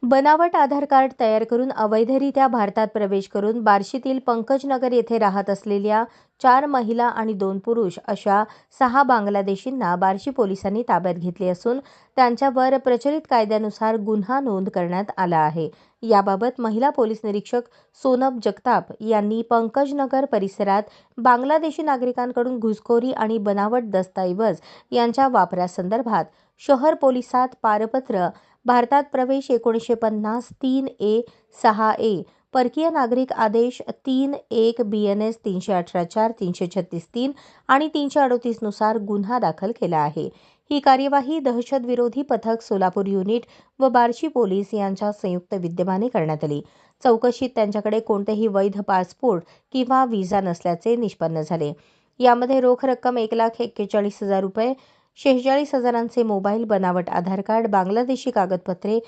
बनावट आधार कार्ड तयार करून अवैधरित्या भारतात प्रवेश करून बार्शीतील पंकजनगर येथे राहत असलेल्या 4 महिला आणि 2 पुरुष अशा 6 बांगलादेशींना बार्शी पोलिसांनी ताब्यात घेतले असून त्यांच्यावर प्रचलित कायद्यानुसार गुन्हा नोंद करण्यात आला आहे. याबाबत महिला पोलीस निरीक्षक सोनम जगताप यांनी पंकजनगर परिसरात बांगलादेशी नागरिकांकडून घुसखोरी आणि बनावट दस्तऐवज यांच्या वापरासंदर्भात शहर पोलिसात पारपत्र भारतात प्रवेश 1950 3A6A परकीय नागरिक आदेश 3-1 BNS 318-4 336-3 आणि 338 नुसार गुन्हा दाखल केला आहे. ही कार्यवाही दहशतविरोधी पथक सोलापूर युनिट व बार्शी पोलीस यांच्या संयुक्त विद्यमाने करण्यात आली. चौकशीत त्यांच्याकडे कोणतेही वैध पासपोर्ट किंवा व्हिसा नसल्याचे निष्पन्न झाले. यामध्ये रोख रक्कम 1,41,000 रुपये, 46,000चे मोबाईल, बनावट आधार कार्ड, बांगलादेशी कागदपत्रे,